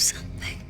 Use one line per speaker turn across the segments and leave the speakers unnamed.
something.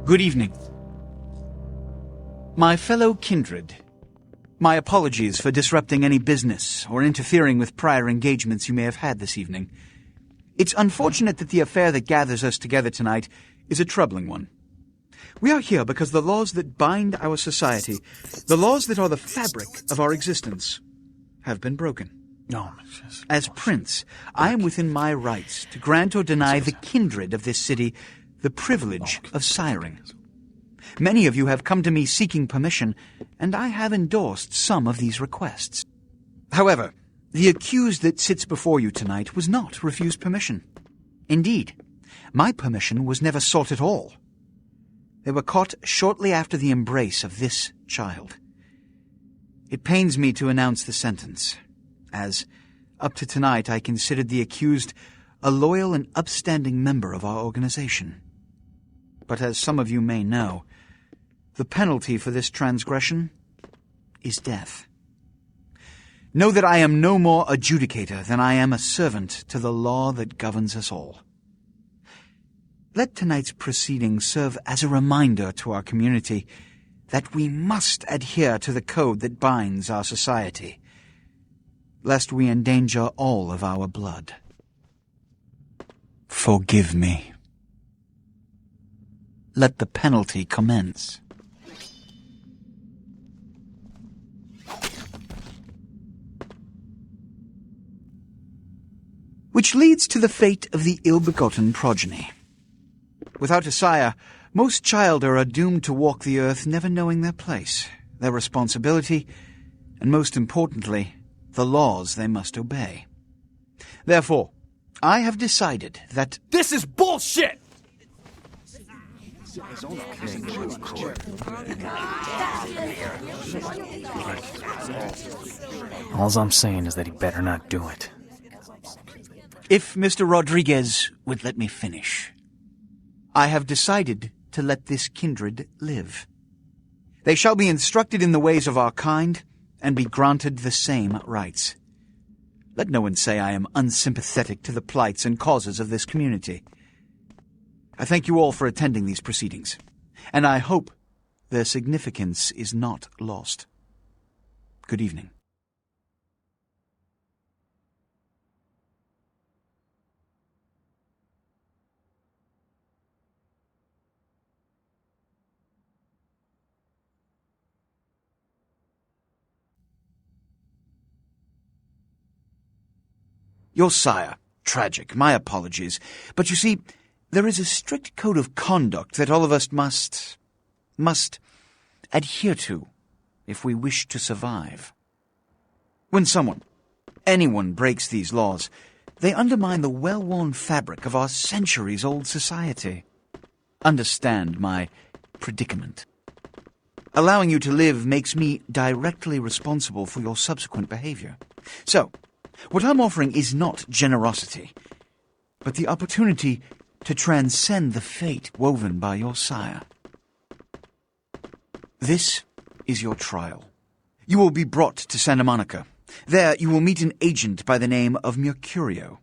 Good evening. My fellow kindred, my apologies for disrupting any business or interfering with prior engagements you may have had this evening. It's unfortunate that the affair that gathers us together tonight is a troubling one. We are here because the laws that bind our society, the laws that are the fabric of our existence, have been broken. As prince, I am within my rights to grant or deny the kindred of this city the privilege of siring. Many of you have come to me seeking permission, and I have endorsed some of these requests. However, the accused that sits before you tonight was not refused permission. Indeed, my permission was never sought at all. They were caught shortly after the embrace of this child. It pains me to announce the sentence, as, up to tonight, I considered the accused a loyal and upstanding member of our organization. But as some of you may know, the penalty for this transgression is death. Know that I am no more adjudicator than I am a servant to the law that governs us all. Let tonight's proceedings serve as a reminder to our community that we must adhere to the code that binds our society, lest we endanger all of our blood. Forgive me. Let the penalty commence. Which leads to the fate of the ill-begotten progeny. Without a sire, most childer are doomed to walk the earth never knowing their place, their responsibility, and most importantly, the laws they must obey. Therefore, I have decided that—
This is bullshit!
All I'm saying is that he better not do it.
if Mr. Rodriguez would let me finish, I have decided to let this kindred live. They shall be instructed in the ways of our kind and be granted the same rights. Let no one say I am unsympathetic to the plights and causes of this community. I thank you all for attending these proceedings, and I hope their significance is not lost. Good evening. Your sire, tragic, my apologies. But you see, there is a strict code of conduct that all of us must adhere to if we wish to survive. When anyone breaks these laws, they undermine the well-worn fabric of our centuries-old society. Understand my predicament. Allowing you to live makes me directly responsible for your subsequent behavior. So, what I'm offering is not generosity, but the opportunity to transcend the fate woven by your sire. This is your trial. You will be brought to Santa Monica. There you will meet an agent by the name of Mercurio.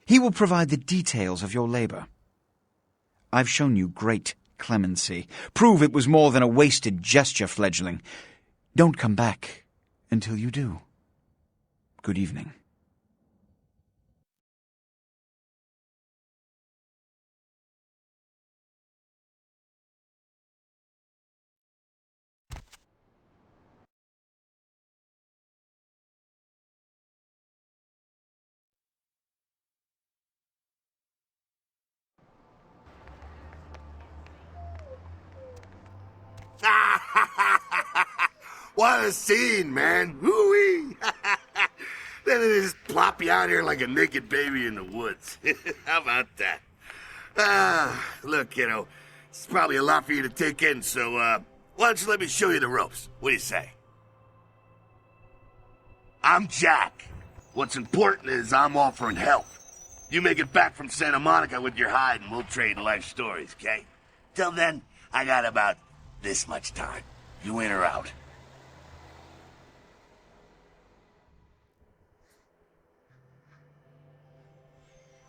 He will provide the details of your labor. I've shown you great clemency. Prove it was more than a wasted gesture, fledgling. Don't come back until you do. Good evening.
What a scene, man. Woo-wee. Then they just plop you out here like a naked baby in the woods. How about that? Look, kiddo, it's probably a lot for you to take in, so, why don't you let me show you the ropes? What do you say? I'm Jack. What's important is I'm offering help. You make it back from Santa Monica with your hide and we'll trade life stories, okay? Till then, I got about this much time. You in or out?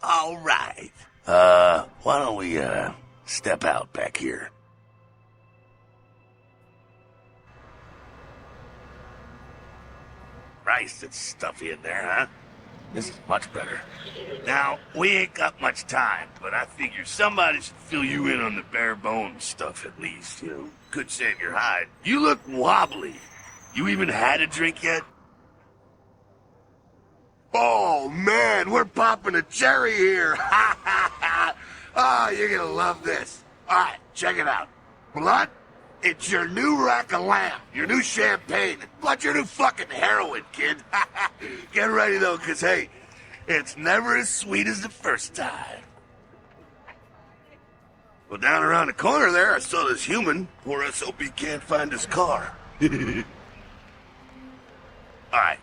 All right. Why don't we, step out back here? Christ, it's stuffy in there, huh? This is much better. Now, we ain't got much time, but I figure somebody should fill you in on the bare bones stuff at least, you know. Could save your hide. You look wobbly. You even had a drink yet? Oh, man, we're popping a cherry here. Oh, you're gonna love this. All right, check it out. Blood? It's your new rack of lamb, your new champagne, plus your new fucking heroin, kid. Get ready, though, because, hey, it's never as sweet as the first time. Well, down around the corner there, I saw this human. Poor SOB can't find his car. All right.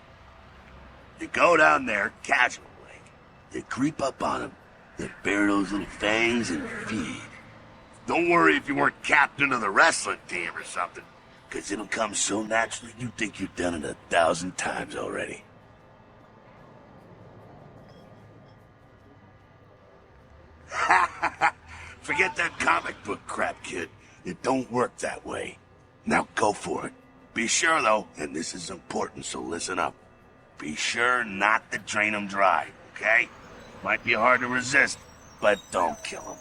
You go down there, casual like. You creep up on him. You bare those little fangs and feed. Don't worry if you weren't captain of the wrestling team or something, because it'll come so naturally you think you've done it 1,000 times already. Forget that comic book crap, kid. It don't work that way. Now go for it. Be sure, though, and this is important, so listen up. Be sure not to drain him dry, okay? Might be hard to resist, but don't kill him.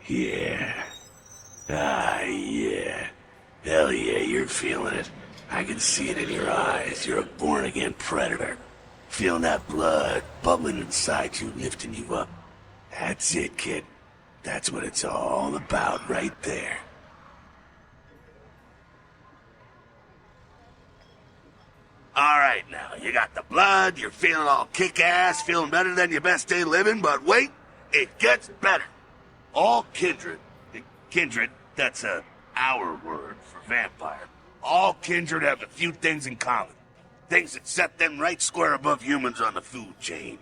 Yeah. Yeah. Hell yeah, you're feeling it. I can see it in your eyes. You're a born-again predator. Feeling that blood bubbling inside you, lifting you up. That's it, kid. That's what it's all about right there. All right, now, you got the blood, you're feeling all kick-ass, feeling better than your best day living, but wait, it gets better. All kindred, that's our word for vampire. All kindred have a few things in common. Things that set them right square above humans on the food chain.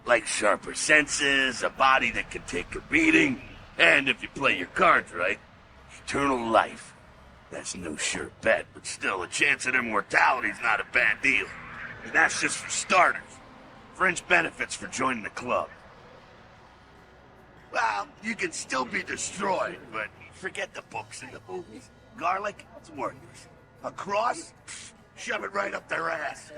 Like sharper senses, a body that can take a beating, and if you play your cards right, eternal life. That's no sure bet, but still, a chance at immortality's not a bad deal. And that's just for starters. Fringe benefits for joining the club. Well, you can still be destroyed, but forget the books and the movies. Garlic, it's worthless. A cross? Pfft, shove it right up their ass.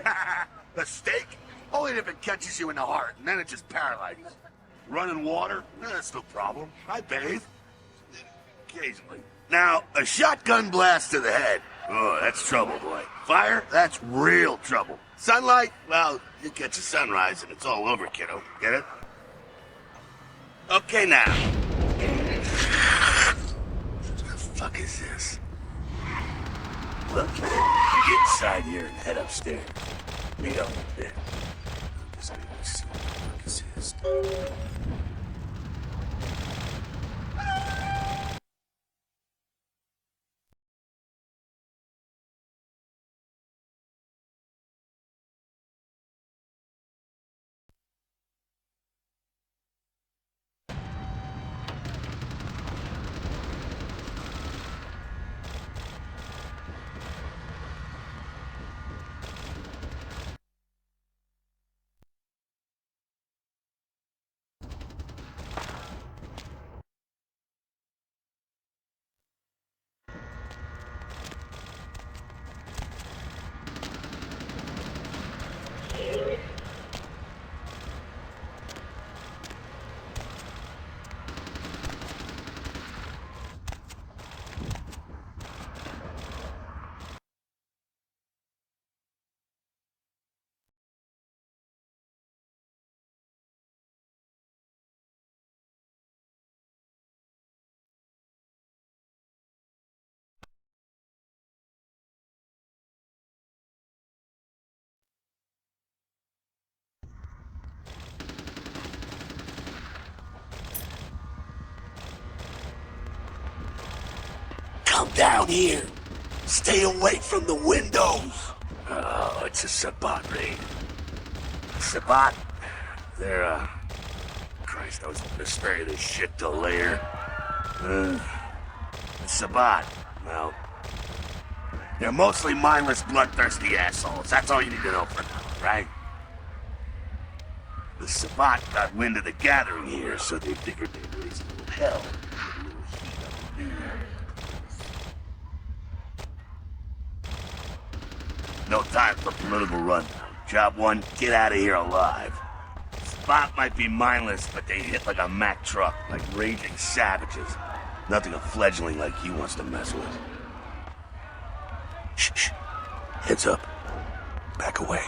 A steak? Only if it catches you in the heart, and then it just paralyzes. Running water? That's no problem. I bathe. Occasionally. Now, a shotgun blast to the head. Oh, that's trouble, boy. Fire? That's real trouble. Sunlight? Well, you catch a sunrise and it's all over, kiddo. Get it? Okay, now. What the fuck is this? Look, kid, get inside here and head upstairs. Meet up there. This is down here. Stay away from the windows. Oh, it's a Sabbat raid. Sabbat? They're, Christ, I was gonna spare you this shit till later. Sabbat, well, they're mostly mindless, bloodthirsty assholes. That's all you need to know for now, right? The Sabbat got wind of the gathering here, so they figured they'd raise a little hell. No time for political run. Job one, get out of here alive. Sabbat might be mindless, but they hit like a Mack truck, like raging savages. Nothing a fledgling like you wants to mess with. Shh, shh. Heads up. Back away.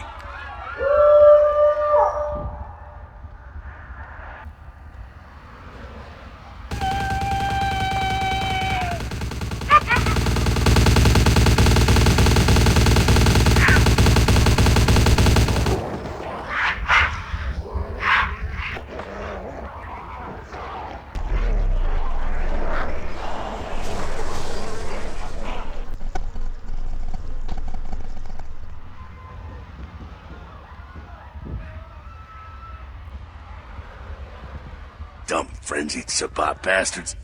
Dumb, frenzied Sabbat bastards.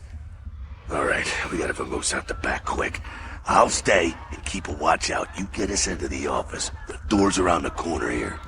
Alright, we gotta vamoose out the back quick. I'll stay and keep a watch out. You get us into the office. The door's around the corner here.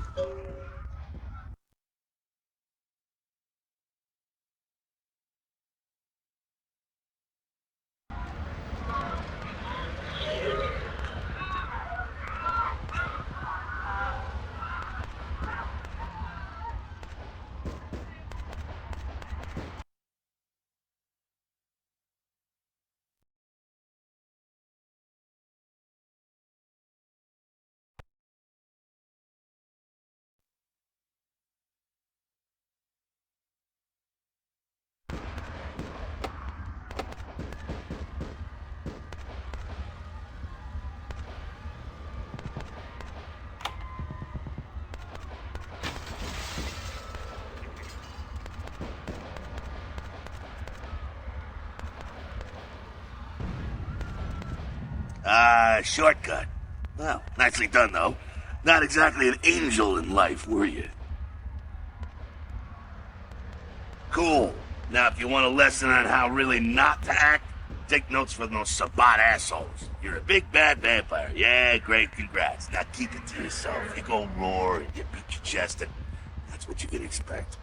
Shortcut. Well, nicely done, though. Not exactly an angel in life, were you? Cool. Now, if you want a lesson on how really not to act, take notes from those Sabbat assholes. You're a big bad vampire. Yeah, great, congrats. Now keep it to yourself. You go roar and you beat your chest, and that's what you can expect.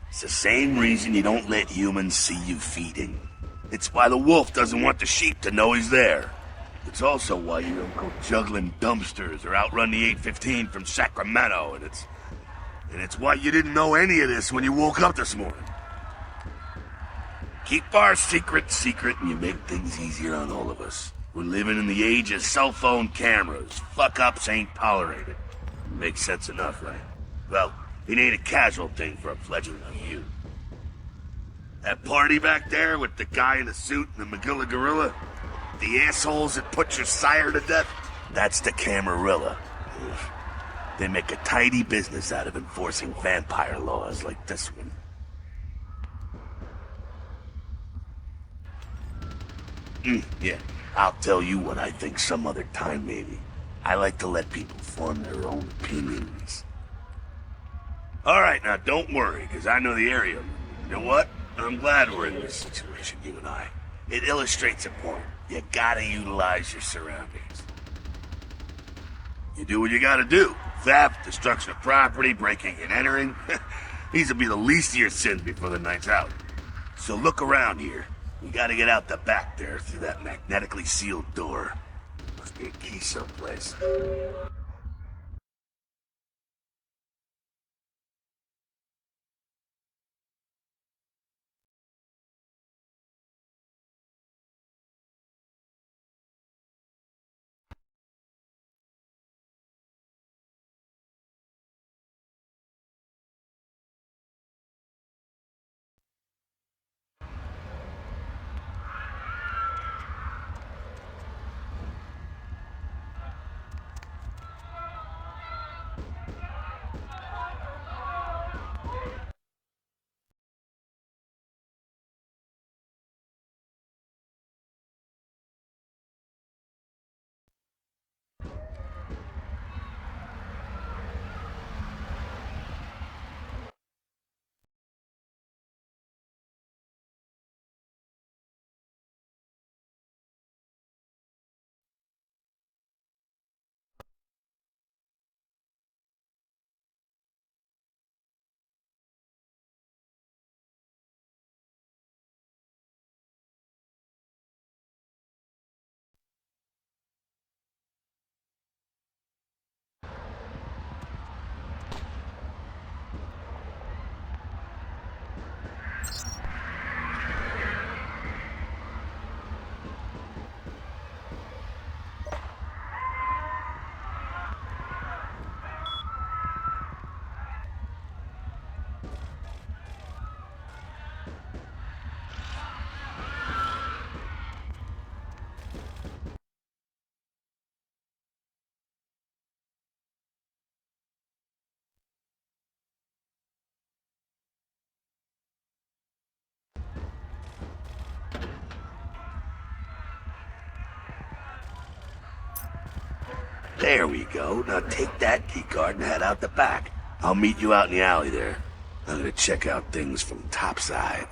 It's the same reason you don't let humans see you feeding. It's why the wolf doesn't want the sheep to know he's there. It's also why you don't go juggling dumpsters or outrun the 815 from Sacramento, and it's why you didn't know any of this when you woke up this morning. Keep our secret secret, and you make things easier on all of us. We're living in the age of cell phone cameras. Fuck-ups ain't tolerated. Makes sense enough, right? Well, it ain't a casual thing for a fledgling like you. That party back there with the guy in the suit and the Magilla gorilla? The assholes that put your sire to death? That's the Camarilla. They make a tidy business out of enforcing vampire laws like this one. Yeah, I'll tell you what I think some other time, maybe. I like to let people form their own opinions. Alright, now don't worry, because I know the area. You know what? I'm glad we're in this situation, you and I. It illustrates a point. You gotta utilize your surroundings. You do what you gotta do. Theft, destruction of property, breaking and entering. These will be the least of your sins before the night's out. So look around here. We gotta get out the back there through that magnetically sealed door. Must be a key someplace. There we go. Now take that keycard and head out the back. I'll meet you out in the alley there. I'm gonna check out things from topside.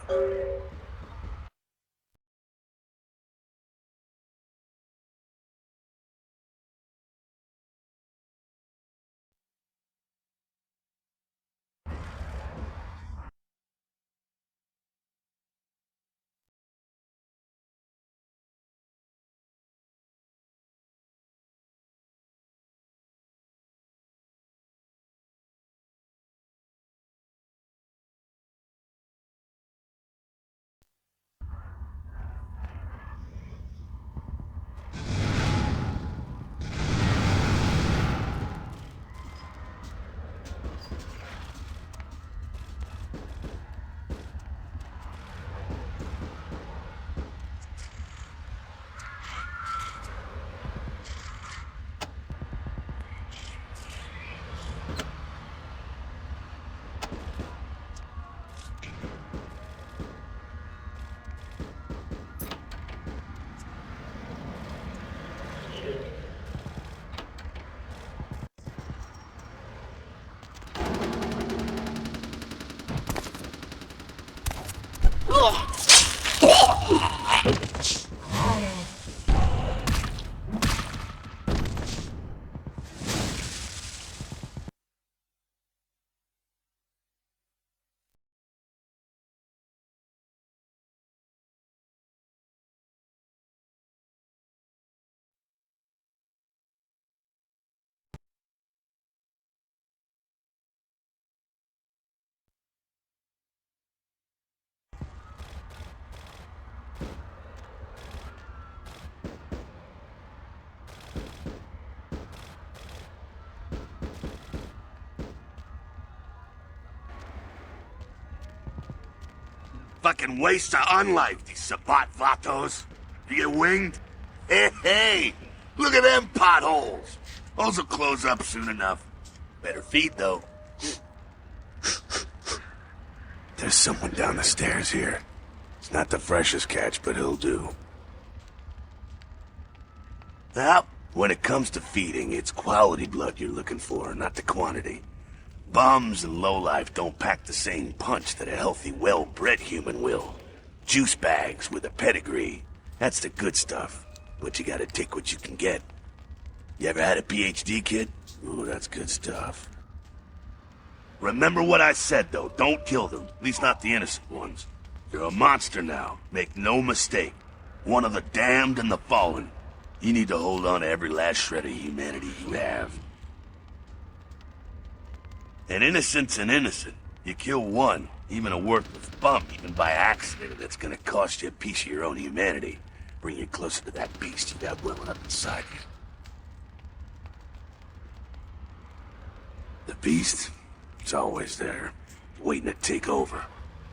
Fucking waste of unlife, these Sabat Vatos. You get winged? Hey, look at them potholes. Those will close up soon enough. Better feed, though. There's someone down the stairs here. It's not the freshest catch, but he'll do. Well, when it comes to feeding, it's quality blood you're looking for, not the quantity. Bums and lowlife don't pack the same punch that a healthy, well-bred human will. Juice bags with a pedigree. That's the good stuff. But you gotta take what you can get. You ever had a PhD, kid? Ooh, that's good stuff. Remember what I said, though. Don't kill them. At least not the innocent ones. You're a monster now. Make no mistake. One of the damned and the fallen. You need to hold on to every last shred of humanity you have. An innocent's an innocent. You kill one, even a worthless bump, even by accident, that's gonna cost you a piece of your own humanity. Bring you closer to that beast you got welling up inside you. The beast? It's always there, waiting to take over.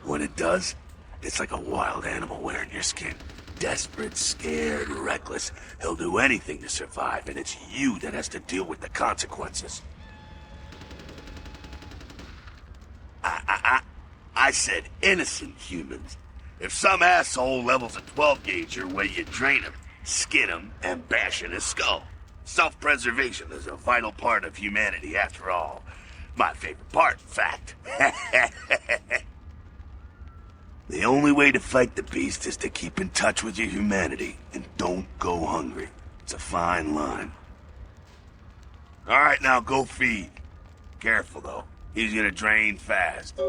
When it does, it's like a wild animal wearing your skin. Desperate, scared, reckless. He'll do anything to survive, and it's you that has to deal with the consequences. I said innocent humans. If some asshole levels a 12 gauge your way, you drain him, skin him, and bash in his skull. Self-preservation is a vital part of humanity, after all. My favorite part, in fact. The only way to fight the beast is to keep in touch with your humanity, and don't go hungry. It's a fine line. All right, now go feed. Careful, though. He's gonna drain fast.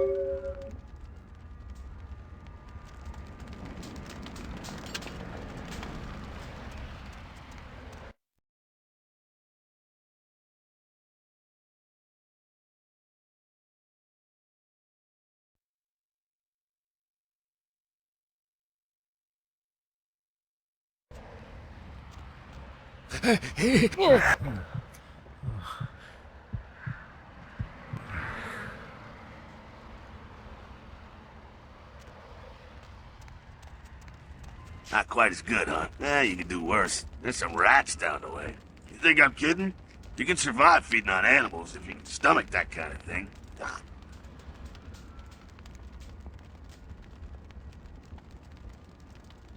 Not quite as good, huh? You could do worse. There's some rats down the way. You think I'm kidding? You can survive feeding on animals if you can stomach that kind of thing. Ugh.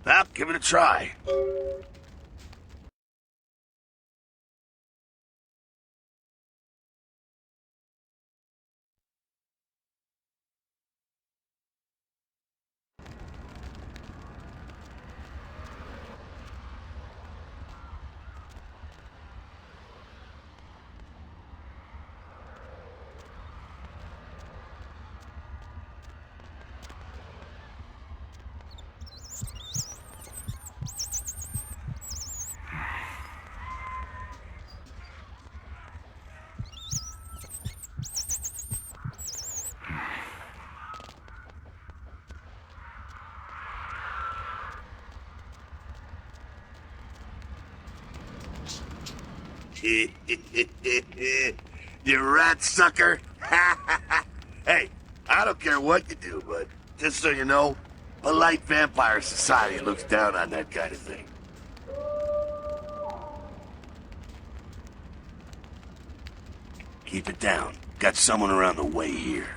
Well, give it a try. You rat sucker. Hey, I don't care what you do, but just so you know, polite vampire society looks down on that kind of thing. Keep it down. Got someone around the way here.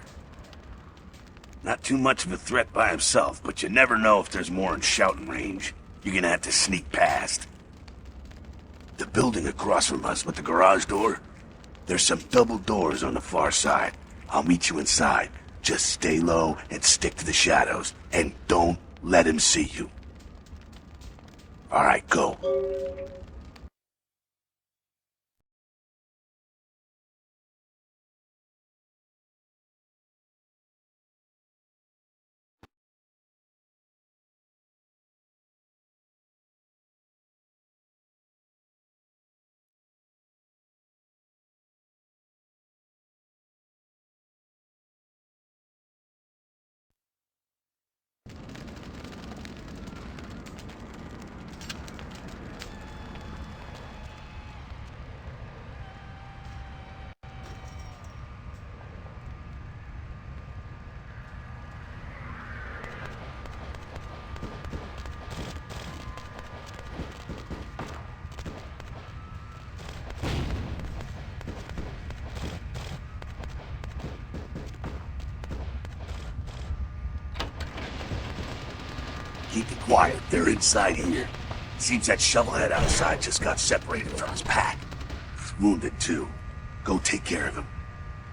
Not too much of a threat by himself, but you never know if there's more in shouting range. You're gonna have to sneak past. The building across from us with the garage door, there's some double doors on the far side. I'll meet you inside. Just stay low and stick to the shadows, and don't let him see you. All right, go. Keep it quiet. They're inside here. Seems that shovelhead outside just got separated from his pack. He's wounded too. Go take care of him.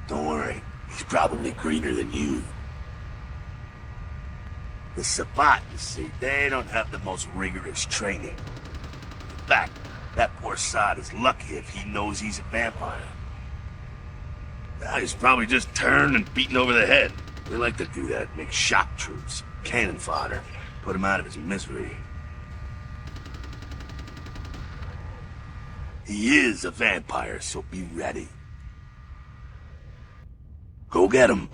Don't worry. He's probably greener than you. The Sabbat, you see, they don't have the most rigorous training. In fact, that poor sod is lucky if he knows he's a vampire. He's probably just turned and beaten over the head. They like to do that, make shock troops, cannon fodder. Put him out of his misery. He is a vampire, so be ready. Go get him.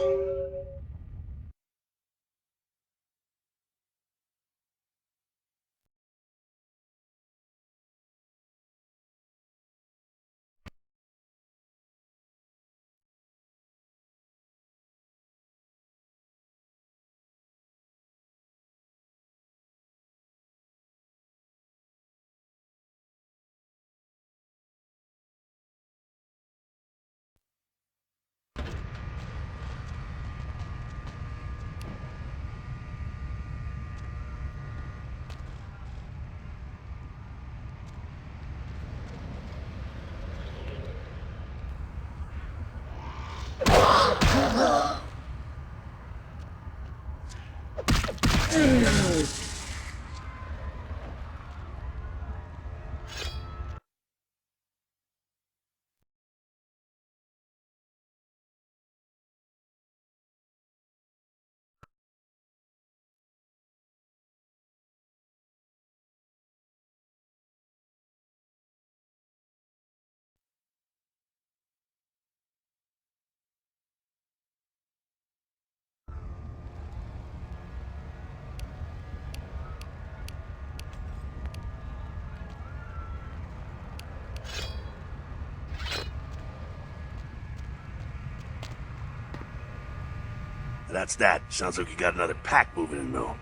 That's that. Sounds like you got another pack moving in, though.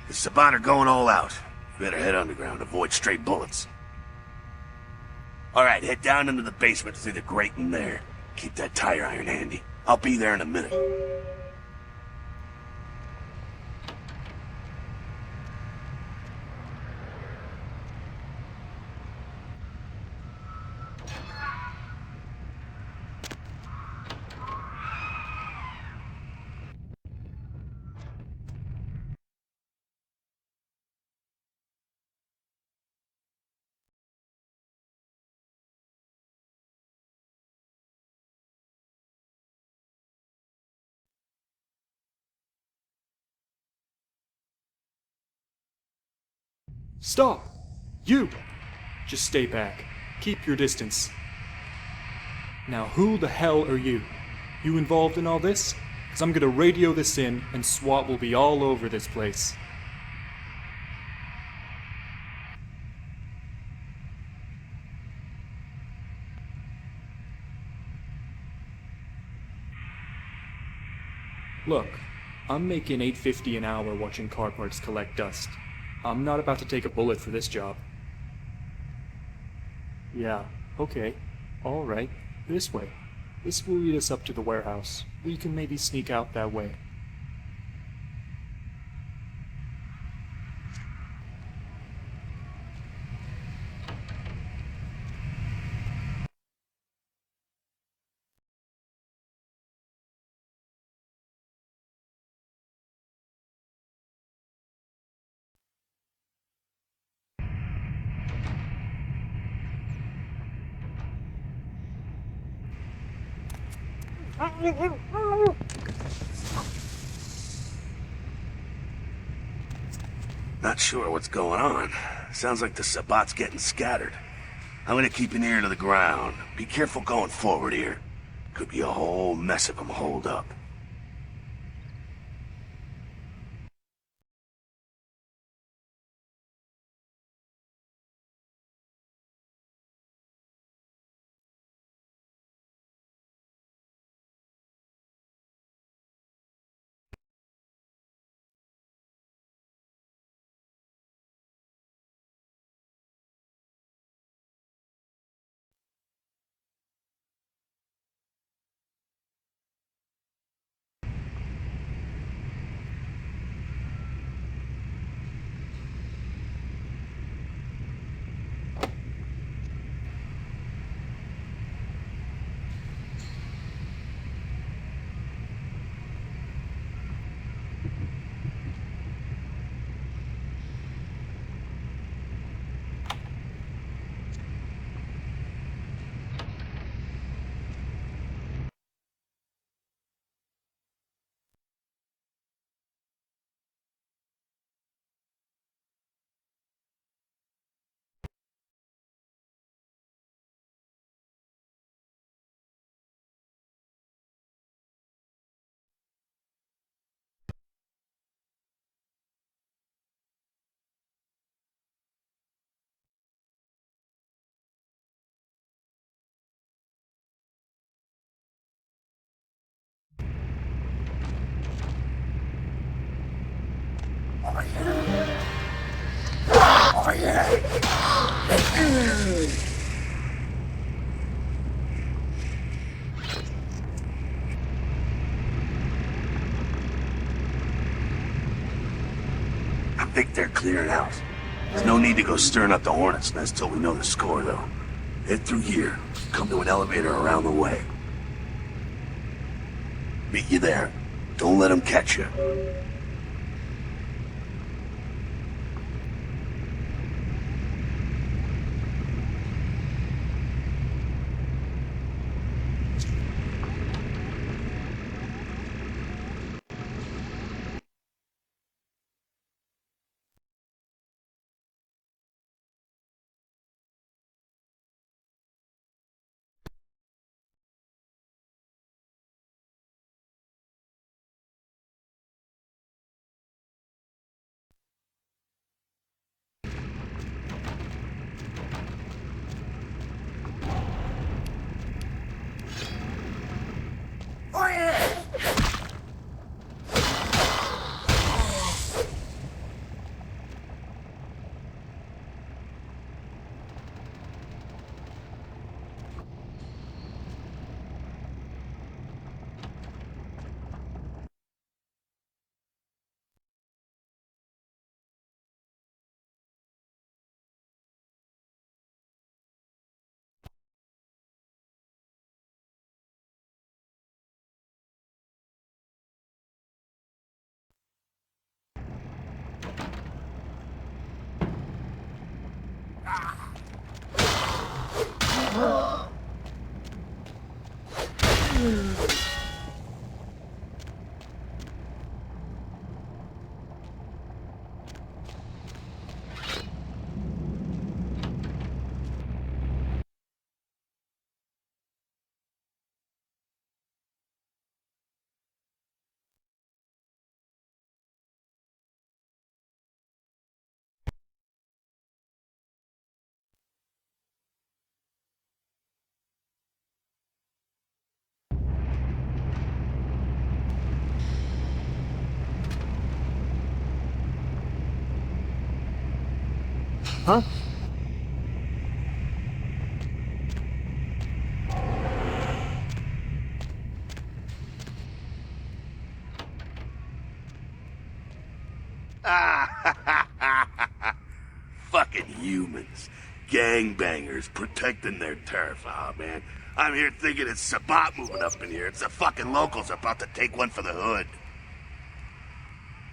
The Sabbat are going all out. You better head underground, avoid stray bullets. Alright, head down into the basement through the grate in there. Keep that tire iron handy. I'll be there in a minute.
Stop! You! Just stay back. Keep your distance. Now who the hell are you? You involved in all this? 'Cause I'm gonna radio this in and SWAT will be all over this place. Look, I'm making $8.50 an hour watching car parts collect dust. I'm not about to take a bullet for this job. Yeah, okay. Alright, this way. This will lead us up to the warehouse. We can maybe sneak out that way.
Not sure what's going on. Sounds like the Sabbat's getting scattered. I'm gonna keep an ear to the ground. Be careful going forward here. Could be a whole mess of them holed up. I think they're clearing out. There's no need to go stirring up the hornet's nest till we know the score, though. Head through here. Come to an elevator around the way. Meet you there. Don't let them catch you.
Huh?
Fucking humans. Gangbangers protecting their turf. Oh, man. I'm here thinking it's Sabat moving up in here. It's the fucking locals about to take one for the hood.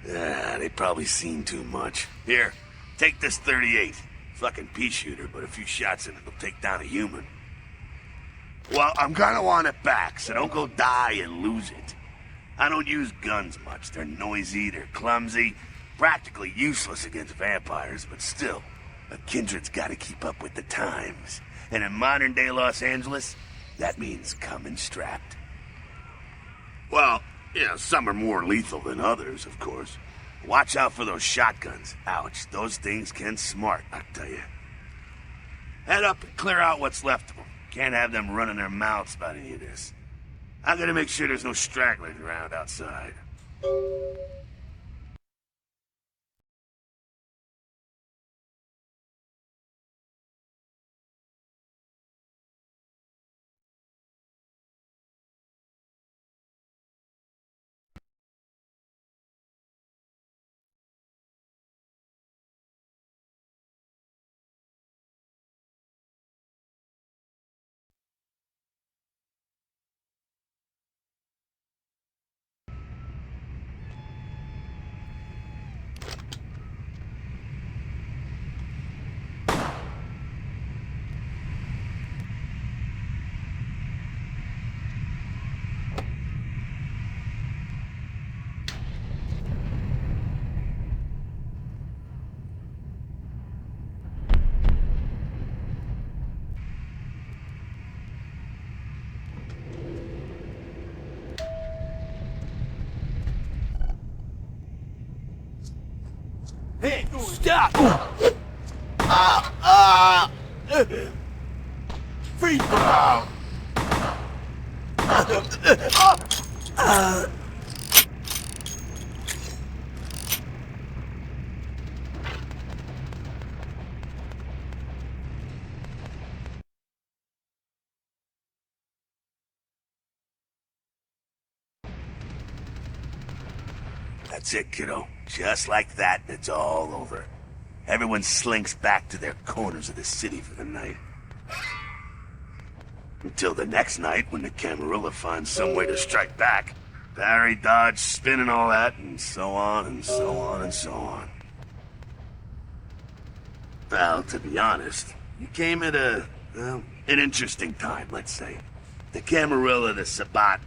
Yeah, they probably seen too much. Here, take this 38. Fucking pea shooter, but a few shots in it'll take down a human. Well, I'm gonna want it back, so don't go die and lose it. I don't use guns much. They're noisy, they're clumsy, practically useless against vampires, but still, a kindred's gotta keep up with the times. And in modern-day Los Angeles, that means coming strapped. Well, yeah, some are more lethal than others, of course. Watch out for those shotguns. Ouch, those things can smart, I tell you. Head up and clear out what's left of them. Can't have them running their mouths about any of this. I gotta make sure there's no stragglers around outside.
Hey, stop! Free!
That's it, kiddo. Just like that, it's all over. Everyone slinks back to their corners of the city for the night. Until the next night, when the Camarilla finds some way to strike back. Parry, dodge, spin and all that, and so on, and so on, and so on. Well, to be honest, you came at an interesting time, let's say. The Camarilla, the Sabat.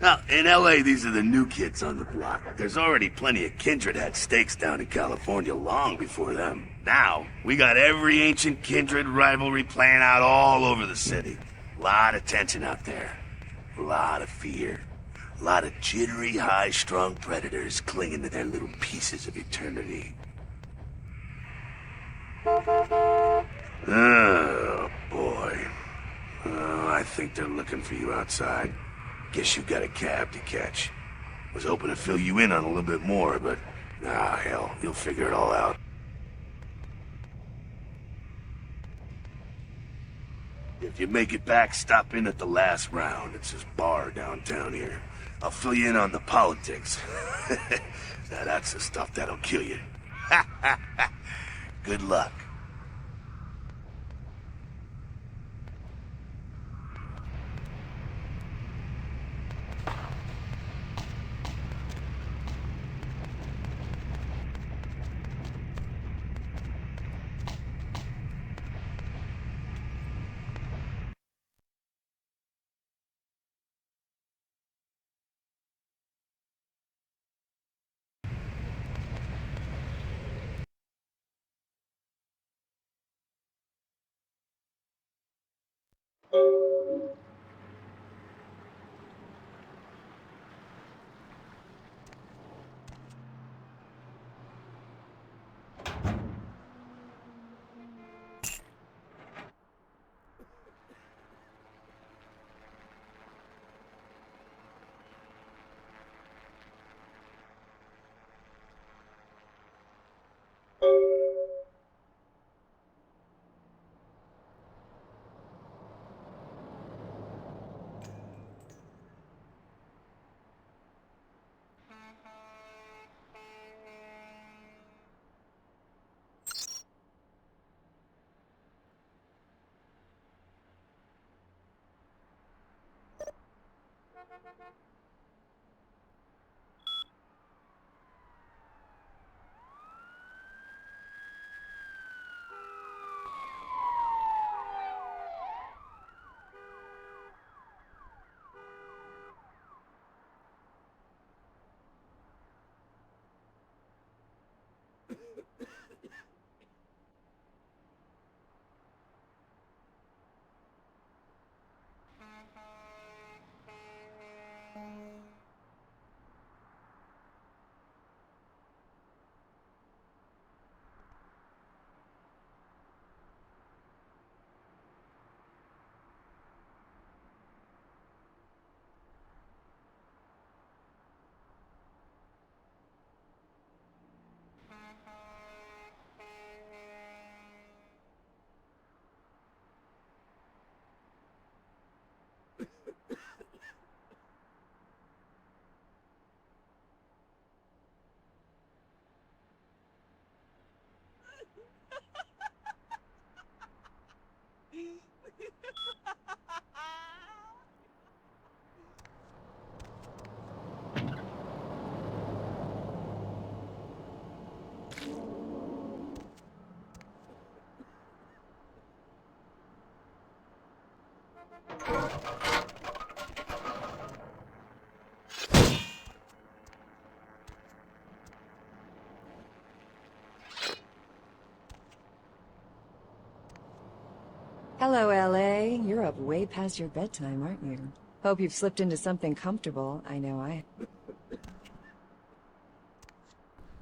Now, in LA, these are the new kids on the block. There's already plenty of kindred had stakes down in California long before them. Now, we got every ancient kindred rivalry playing out all over the city. A lot of tension out there. A lot of fear. A lot of jittery, high-strung predators clinging to their little pieces of eternity. Oh, boy. Oh, I think they're looking for you outside. Guess you got a cab to catch. Was hoping to fill you in on a little bit more, but... hell, you'll figure it all out. If you make it back, stop in at the last round. It's this bar downtown here. I'll fill you in on the politics. Now that's the stuff that'll kill you. Good luck.
Hello, LA. You're up way past your bedtime, aren't you? Hope you've slipped into something comfortable. I know I...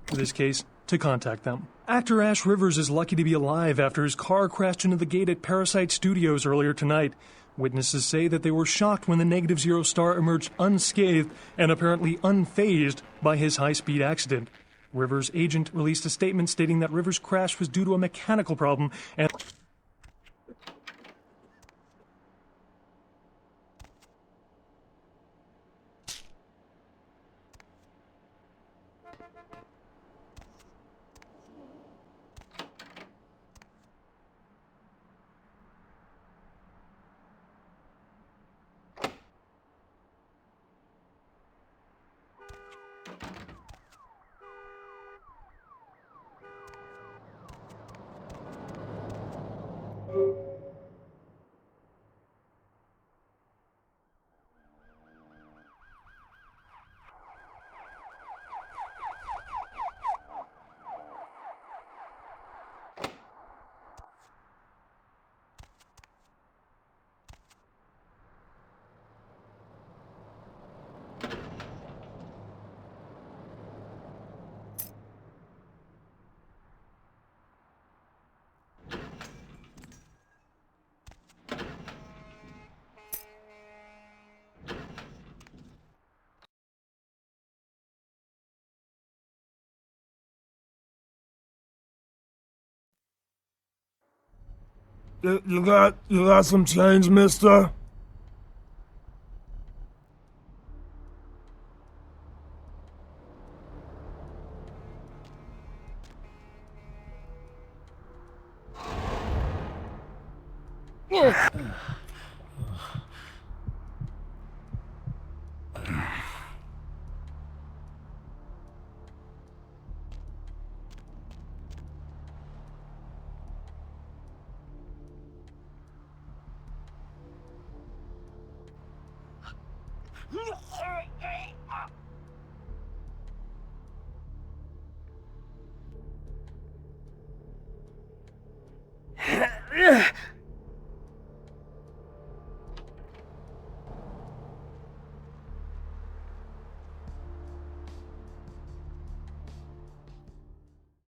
For this case, to contact them. Actor Ash Rivers is lucky to be alive after his car crashed into the gate at Parasite Studios earlier tonight. Witnesses say that they were shocked when the Negative Zero star emerged unscathed and apparently unfazed by his high-speed accident. Rivers' agent released a statement stating that Rivers' crash was due to a mechanical problem and...
You got some change, mister?